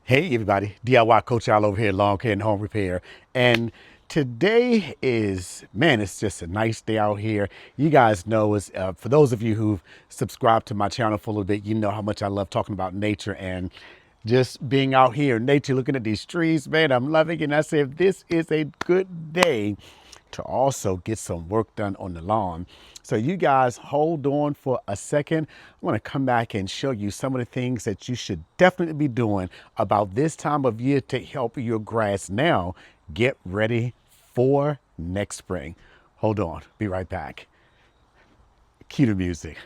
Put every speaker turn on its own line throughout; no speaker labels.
Hey everybody, DIY Coach Al over here, Lawn Care and Home Repair. And today is, man, it's just a nice day out here. You guys know, for those of you who've subscribed to my channel for a little bit, you know how much I love talking about nature and just being out here in nature, looking at these trees, man, I'm loving it. And I said, this is a good day to also get some work done on the lawn. So you guys hold on for a second. I want to come back and show you some of the things that you should definitely be doing about this time of year to help your grass now get ready for next spring. Hold on, be right back. Cue the music.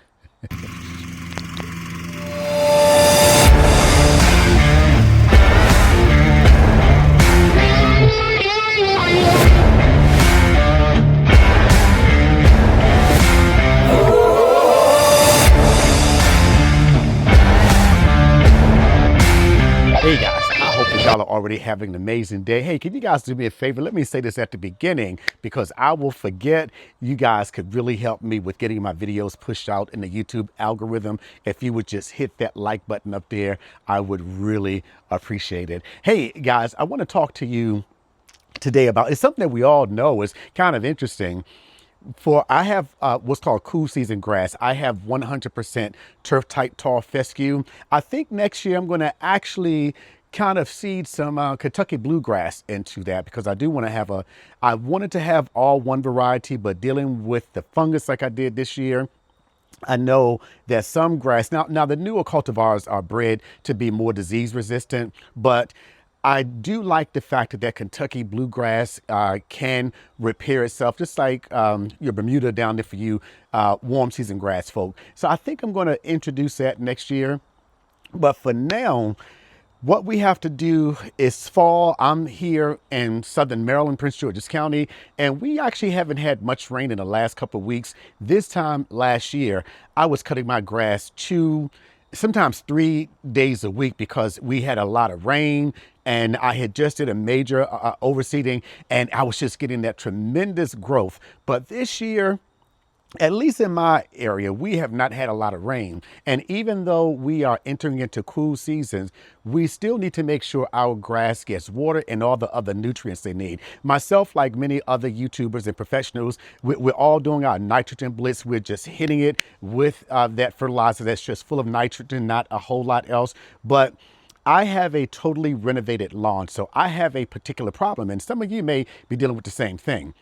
Hey guys, I hope that y'all are already having an amazing day. Hey, can you guys do me a favor? Let me say this at the beginning because I will forget. You guys could really help me with getting my videos pushed out in the YouTube algorithm. If you would just hit that like button up there, I would really appreciate it. Hey guys, I want to talk to you today about, it's something that we all know is kind of interesting. I have what's called cool season grass. I have 100% turf type tall fescue. I think next year I'm going to actually kind of seed some Kentucky bluegrass into that because I do want to have I wanted to have all one variety, but dealing with the fungus like I did this year, I know that some grass, now the newer cultivars are bred to be more disease resistant, but I do like the fact that Kentucky bluegrass can repair itself, just like your Bermuda down there for you warm season grass folk. So I think I'm going to introduce that next year. But for now, what we have to do is fall. I'm here in southern Maryland, Prince George's County, and we actually haven't had much rain in the last couple of weeks. This time last year, I was cutting my grass sometimes 3 days a week because we had a lot of rain and I had just did a major overseeding and I was just getting that tremendous growth. But this year, at least in my area, we have not had a lot of rain. And even though we are entering into cool seasons, we still need to make sure our grass gets water and all the other nutrients they need. Myself, like many other YouTubers and professionals, we're all doing our nitrogen blitz. We're just hitting it with that fertilizer that's just full of nitrogen, not a whole lot else. But I have a totally renovated lawn, so I have a particular problem. And some of you may be dealing with the same thing.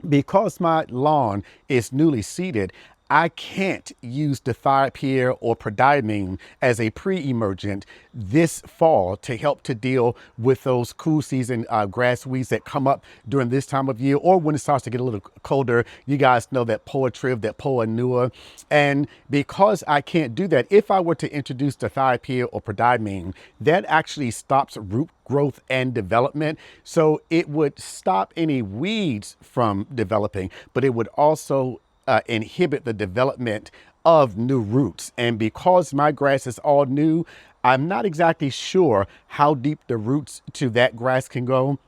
Because my lawn is newly seeded, I can't use dithiopier or prodiamine as a pre-emergent this fall to help to deal with those cool season grass weeds that come up during this time of year or when it starts to get a little colder. You guys know that poa triv, that poa nua. And because I can't do that, if I were to introduce dithiopier or prodiamine, that actually stops root growth and development. So it would stop any weeds from developing, but it would also inhibit the development of new roots. And because my grass is all new, I'm not exactly sure how deep the roots to that grass can go.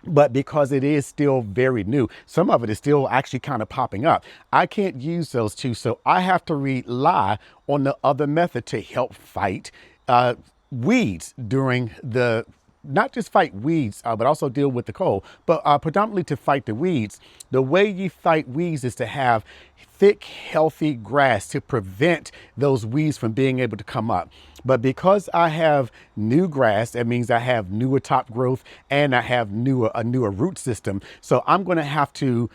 But because it is still very new, some of it is still actually kind of popping up. I can't use those two. So I have to rely on the other method to help fight weeds during not just fight weeds, but also deal with the cold, but predominantly to fight the weeds. The way you fight weeds is to have thick, healthy grass to prevent those weeds from being able to come up. But because I have new grass, that means I have newer top growth and I have a newer root system. So I'm going to have to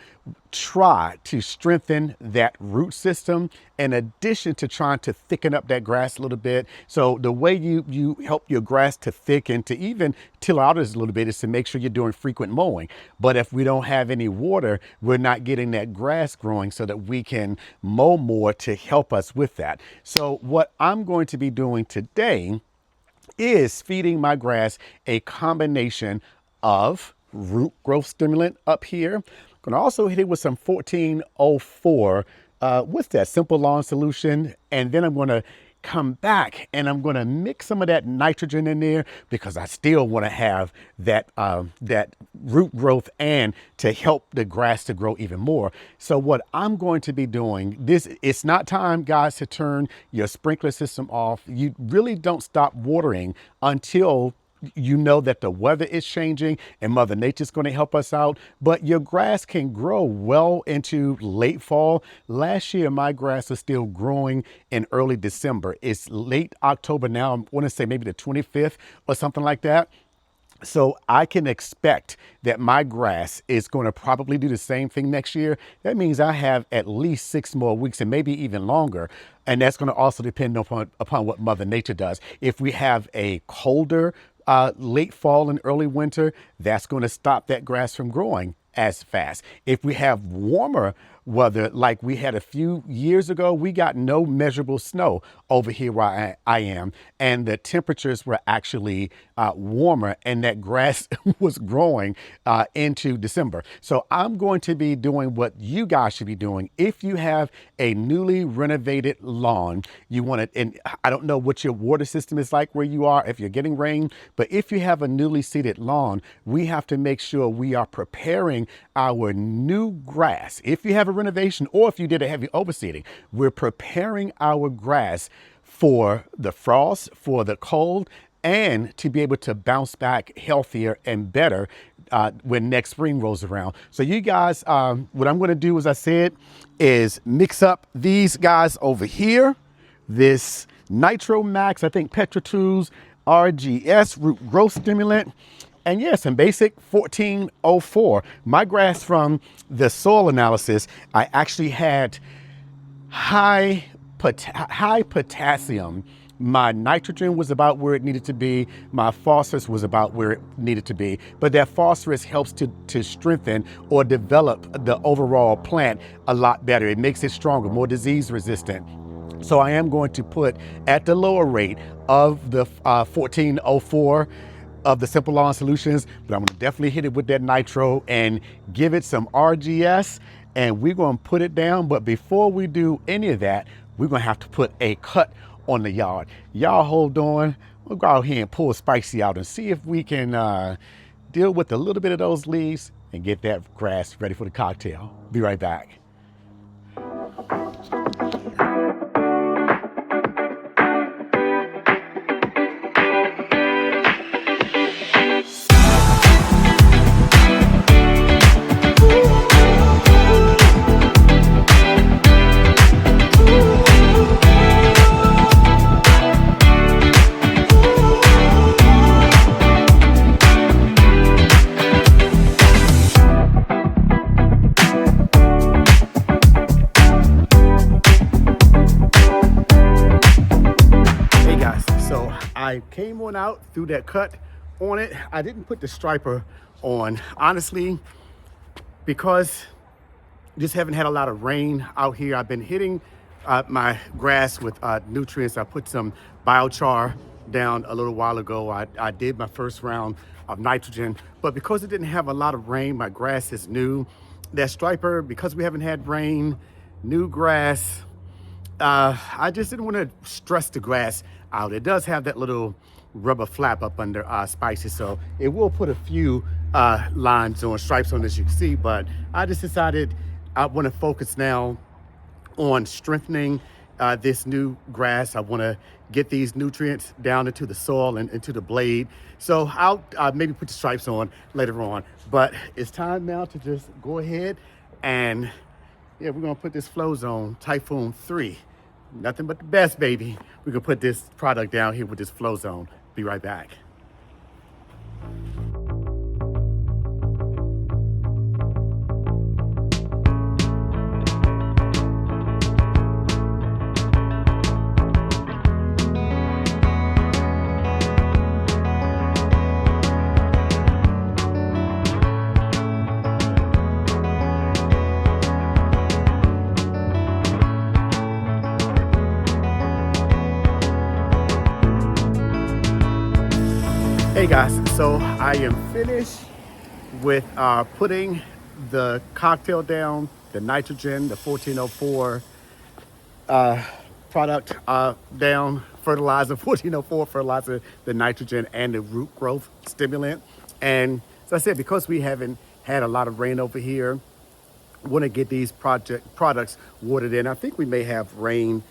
try to strengthen that root system in addition to trying to thicken up that grass a little bit. So the way you help your grass to thicken, to even till out a little bit, is to make sure you're doing frequent mowing. But if we don't have any water, we're not getting that grass growing so that we can mow more to help us with that. So what I'm going to be doing today is feeding my grass a combination of root growth stimulant up here. I'm going to also hit it with some 1404. What's that? Simple Lawn Solution. And then I'm going to come back and I'm going to mix some of that nitrogen in there because I still want to have that root growth and to help the grass to grow even more. So what I'm going to be doing, it's not time, guys, to turn your sprinkler system off. You really don't stop watering until you know that the weather is changing and Mother Nature's going to help us out, but your grass can grow well into late fall. Last year, my grass was still growing in early December. It's late October now. I want to say maybe the 25th or something like that. So I can expect that my grass is going to probably do the same thing next year. That means I have at least 6 more weeks and maybe even longer. And that's going to also depend upon what Mother Nature does. If we have a colder late fall and early winter, that's going to stop that grass from growing as fast. If we have warmer weather like we had a few years ago, we got no measurable snow over here where I am, and the temperatures were actually warmer, and that grass was growing into December. So I'm going to be doing what you guys should be doing. If you have a newly renovated lawn, you want it, and I don't know what your water system is like where you are, if you're getting rain, but if you have a newly seeded lawn, we have to make sure we are preparing our new grass. If you have a renovation or if you did a heavy overseeding, we're preparing our grass for the frost, for the cold, and to be able to bounce back healthier and better when next spring rolls around. So you guys, what I'm going to do, as I said, is mix up these guys over here. This Nitro Max, I think Petra Tools RGS root growth stimulant, and yes, some basic 1404. My grass, from the soil analysis, I actually had high potassium. My nitrogen was about where it needed to be. My phosphorus was about where it needed to be. But that phosphorus helps to strengthen or develop the overall plant a lot better. It makes it stronger, more disease resistant. So I am going to put at the lower rate of the 1404 of the Simple Lawn Solutions, but I'm going to definitely hit it with that nitro and give it some RGS, and we're going to put it down. But before we do any of that, we're going to have to put a cut on the yard. Y'all hold on. We'll go out here and pull Spicy out and see if we can deal with a little bit of those leaves and get that grass ready for the cocktail. Be right back. I came on out, threw that cut on it. I didn't put the striper on, honestly, because just haven't had a lot of rain out here. I've been hitting my grass with nutrients. I put some biochar down a little while ago. I did my first round of nitrogen, but because it didn't have a lot of rain, my grass is new. That striper, because we haven't had rain, new grass, I just didn't want to stress the grass out. It does have that little rubber flap up under Spicy, so it will put a few lines on, stripes on, as you can see, but I just decided I want to focus now on strengthening this new grass. I want to get these nutrients down into the soil and into the blade. So I'll maybe put the stripes on later on, but it's time now to just go ahead and we're gonna put this Flow Zone Typhoon 3. Nothing but the best, baby. We're gonna put this product down here with this Flow Zone. Be right back. Hey guys, so I am finished with putting the cocktail down, the nitrogen, the 1404 product down, fertilizer, 1404 fertilizer, the nitrogen, and the root growth stimulant. And as I said, because we haven't had a lot of rain over here, want to get these products watered in. I think we may have rain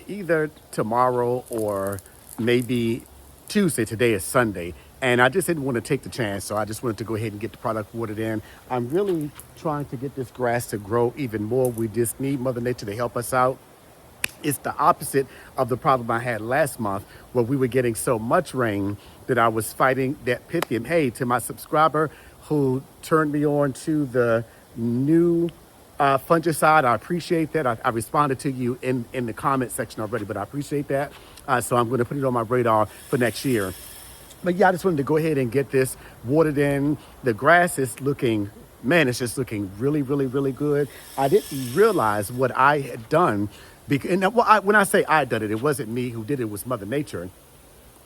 either tomorrow or maybe Tuesday. Today is Sunday, And I just didn't want to take the chance, so I just wanted to go ahead and get the product watered in. I'm really trying to get this grass to grow even more. We just need Mother Nature to help us out. It's the opposite of the problem I had last month, where we were getting so much rain that I was fighting that Pythium. Hey, to my subscriber who turned me on to the new fungicide, I appreciate that. I responded to you in the comment section already, but I appreciate that. So I'm going to put it on my radar for next year. But yeah, I just wanted to go ahead and get this watered in. The grass is looking, man, it's just looking really, really, really good. I didn't realize what I had done. When I say I had done it, it wasn't me who did it, it was Mother Nature.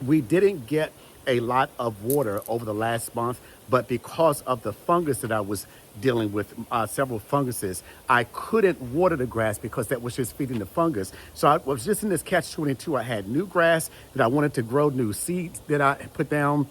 We didn't get a lot of water over the last month, but because of the fungus that I was dealing with, several funguses, I couldn't water the grass because that was just feeding the fungus. So I was just in this catch-22. I had new grass that I wanted to grow, new seeds that I put down,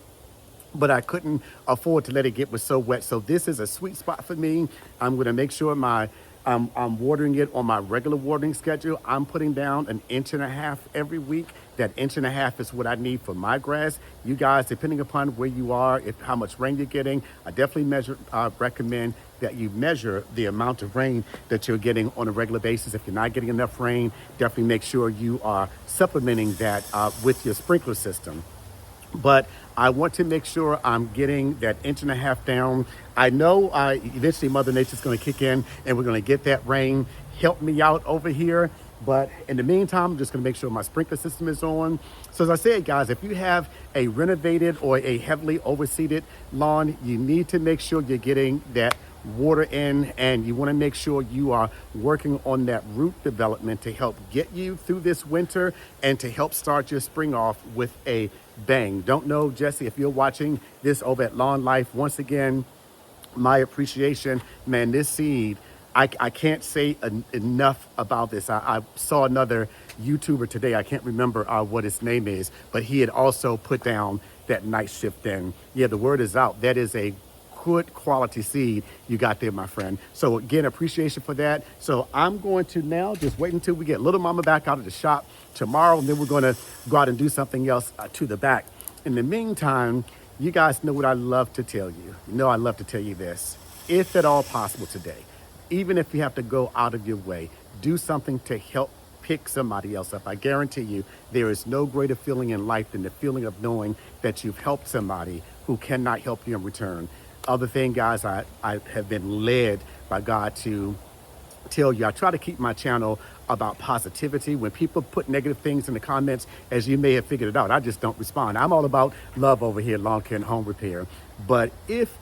but I couldn't afford to let it get so wet. So this is a sweet spot for me. I'm going to make sure I'm watering it on my regular watering schedule. I'm putting down 1.5 inches every week. That 1.5 inches is what I need for my grass. You guys, depending upon where you are, how much rain you're getting, I definitely recommend that you measure the amount of rain that you're getting on a regular basis. If you're not getting enough rain, definitely make sure you are supplementing that with your sprinkler system. But I want to make sure I'm getting that 1.5 inches down. I know eventually Mother Nature's going to kick in and we're going to get that rain. Help me out over here. But in the meantime, I'm just going to make sure my sprinkler system is on. So as I said, guys, if you have a renovated or a heavily overseeded lawn, you need to make sure you're getting that water in, and you want to make sure you are working on that root development to help get you through this winter and to help start your spring off with a bang. Don't know, Jesse, if you're watching this over at Lawn Life, once again, my appreciation, man, this seed, I can't say enough about this. I saw another YouTuber today, I can't remember what his name is, but he had also put down that night shift in. Yeah, the word is out. That is a good quality seed you got there, my friend. So again, appreciation for that. So I'm going to now just wait until we get little mama back out of the shop tomorrow, and then we're going to go out and do something else to the back. In the meantime, you guys know what I love to tell you. You know I love to tell you this. If at all possible today, even if you have to go out of your way, do something to help pick somebody else up. I guarantee you there is no greater feeling in life than the feeling of knowing that you've helped somebody who cannot help you in return. Other thing, guys, I have been led by God to tell you, I try to keep my channel about positivity. When people put negative things in the comments, as you may have figured it out, I just don't respond. I'm all about love over here, lawn care and home repair. But if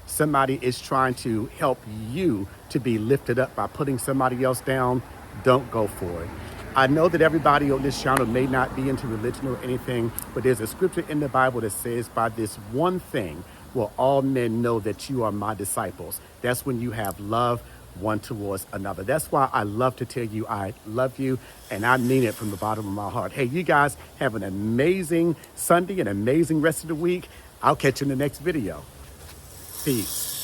somebody is trying to help you to be lifted up by putting somebody else down, don't go for it. I know that everybody on this channel may not be into religion or anything, but there's a scripture in the Bible that says, by this one thing will all men know that you are my disciples. That's when you have love one towards another. That's why I love to tell you I love you, and I mean it from the bottom of my heart. Hey, you guys have an amazing Sunday, an amazing rest of the week. I'll catch you in the next video. Peace.